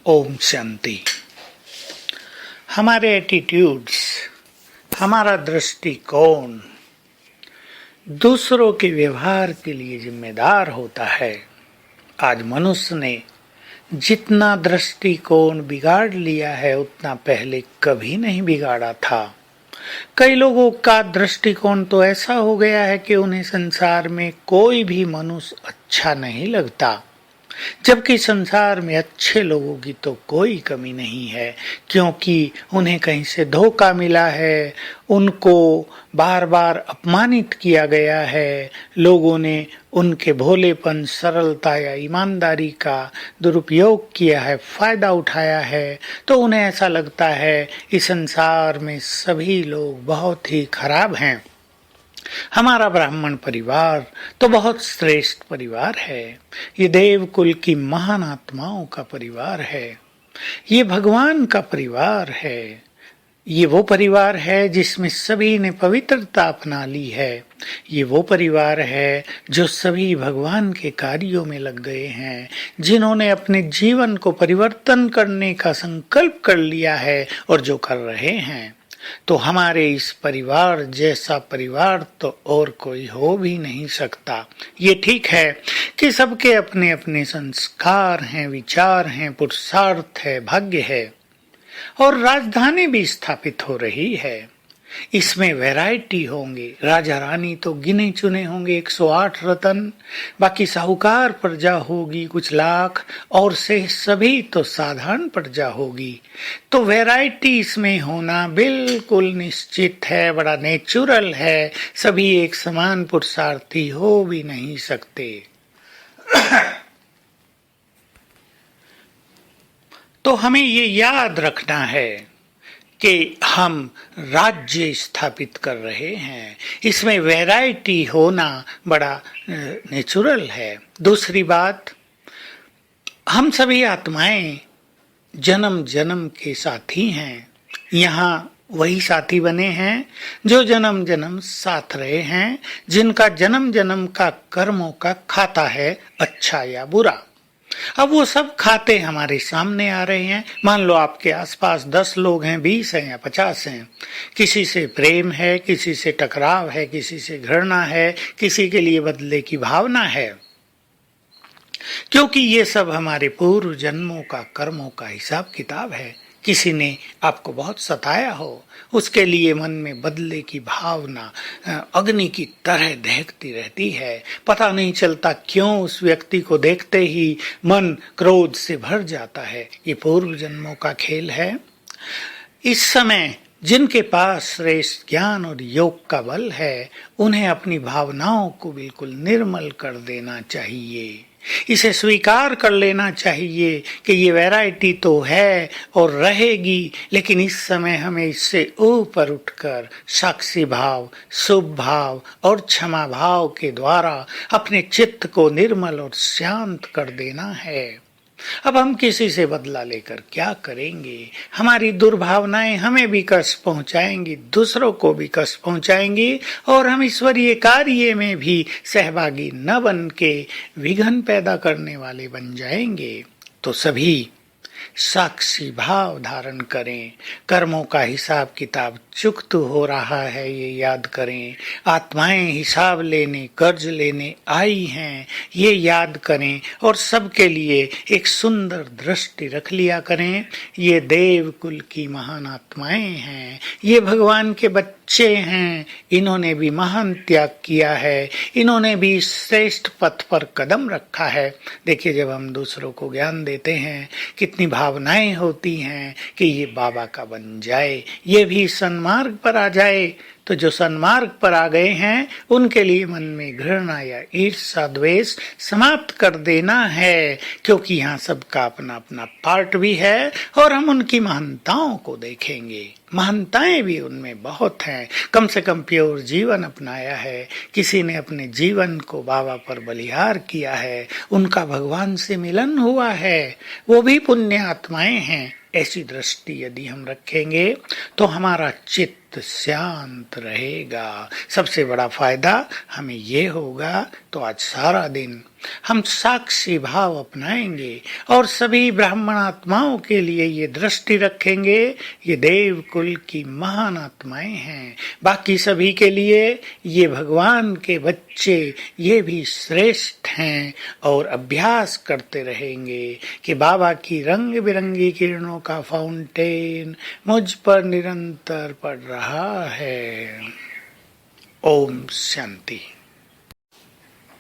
ओम शांति। हमारे एटीट्यूड्स, हमारा दृष्टिकोण दूसरों के व्यवहार के लिए जिम्मेदार होता है। आज मनुष्य ने जितना दृष्टिकोण बिगाड़ लिया है उतना पहले कभी नहीं बिगाड़ा था। कई लोगों का दृष्टिकोण तो ऐसा हो गया है कि उन्हें संसार में कोई भी मनुष्य अच्छा नहीं लगता, जबकि संसार में अच्छे लोगों की तो कोई कमी नहीं है, क्योंकि उन्हें कहीं से धोखा मिला है, उनको बार बार अपमानित किया गया है, लोगों ने उनके भोलेपन, सरलता या ईमानदारी का दुरुपयोग किया है, फायदा उठाया है, तो उन्हें ऐसा लगता है इस संसार में सभी लोग बहुत ही खराब हैं। हमारा ब्राह्मण परिवार तो बहुत श्रेष्ठ परिवार है। ये देव कुल की महान आत्माओं का परिवार है। ये भगवान का परिवार है। ये वो परिवार है जिसमें सभी ने पवित्रता अपना ली है। ये वो परिवार है जो सभी भगवान के कार्यों में लग गए हैं, जिन्होंने अपने जीवन को परिवर्तन करने का संकल्प कर लिया है और जो कर रहे हैं। तो हमारे इस परिवार जैसा परिवार तो और कोई हो भी नहीं सकता। ये ठीक है कि सबके अपने अपने संस्कार हैं, विचार हैं, पुरुषार्थ है, भाग्य है और राजधानी भी स्थापित हो रही है। इसमें वैरायटी होंगे। राजा रानी तो गिने चुने होंगे 108 रतन, बाकी साहूकार प्रजा होगी कुछ लाख, और से सभी तो साधारण प्रजा होगी। तो वैरायटी इसमें होना बिल्कुल निश्चित है, बड़ा नेचुरल है। सभी एक समान पुरुषार्थी हो भी नहीं सकते। तो हमें ये याद रखना है कि हम राज्य स्थापित कर रहे हैं। इसमें वैरायटी होना बड़ा नेचुरल है। दूसरी बात, हम सभी आत्माएं जन्म जन्म के साथी हैं। यहाँ वही साथी बने हैं जो जन्म जन्म साथ रहे हैं, जिनका जन्म जन्म का कर्मों का खाता है, अच्छा या बुरा। अब वो सब खाते हमारे सामने आ रहे हैं। मान लो आपके आसपास 10 लोग हैं, 20 हैं या 50 हैं। किसी से प्रेम है, किसी से टकराव है, किसी से घृणा है, किसी के लिए बदले की भावना है, क्योंकि ये सब हमारे पूर्व जन्मों का कर्मों का हिसाब किताब है। किसी ने आपको बहुत सताया हो, उसके लिए मन में बदले की भावना अग्नि की तरह दहकती रहती है। पता नहीं चलता क्यों उस व्यक्ति को देखते ही मन क्रोध से भर जाता है। ये पूर्व जन्मों का खेल है। इस समय जिनके पास श्रेष्ठ ज्ञान और योग का बल है, उन्हें अपनी भावनाओं को बिल्कुल निर्मल कर देना चाहिए। इसे स्वीकार कर लेना चाहिए कि ये वैरायटी तो है और रहेगी, लेकिन इस समय हमें इससे ऊपर उठकर साक्षी भाव, शुभ भाव और क्षमा भाव के द्वारा अपने चित्त को निर्मल और शांत कर देना है। अब हम किसी से बदला लेकर क्या करेंगे? हमारी दुर्भावनाएं हमें भी कष्ट पहुंचाएंगी, दूसरों को भी कष्ट पहुंचाएंगी, और हम ईश्वरीय कार्य में भी सहभागी न बन के विघ्न पैदा करने वाले बन जाएंगे। तो सभी साक्षी भाव धारण करें। कर्मों का हिसाब किताब चुकत हो रहा है, ये याद करें। आत्माएं हिसाब लेने, कर्ज लेने आई हैं, ये याद करें। और सबके लिए एक सुंदर दृष्टि रख लिया करें। ये देव कुल की महान आत्माएं हैं, ये भगवान के बच्चे हैं। इन्होंने भी महान त्याग किया है, इन्होंने भी श्रेष्ठ पथ पर कदम रखा है। देखिए, जब हम दूसरों को ज्ञान देते हैं, कितनी भावनाएं होती हैं कि ये बाबा का बन जाए, ये भी सन्मार्ग पर आ जाए। तो जो सन्मार्ग पर आ गए हैं, उनके लिए मन में घृणा या ईर्ष्या द्वेष समाप्त कर देना है, क्योंकि यहाँ सबका अपना अपना पार्ट भी है और हम उनकी महानताओं को देखेंगे। महानताएं भी उनमें बहुत हैं। कम से कम प्योर जीवन अपनाया है, किसी ने अपने जीवन को बाबा पर बलिहार किया है, उनका भगवान से मिलन हुआ है, वो भी पुण्य आत्माएं हैं। ऐसी दृष्टि यदि हम रखेंगे तो हमारा चित्त शांत रहेगा। सबसे बड़ा फायदा हमें ये होगा। तो आज सारा दिन हम साक्षी भाव अपनाएंगे और सभी ब्राह्मण आत्माओं के लिए ये दृष्टि रखेंगे, ये देव कुल की महान आत्माएं हैं, बाकी सभी के लिए ये भगवान के बच्चे, ये भी श्रेष्ठ हैं। और अभ्यास करते रहेंगे कि बाबा की रंग बिरंगी किरणों का फाउंटेन मुझ पर निरंतर पड़ रहा है। ओम शांति।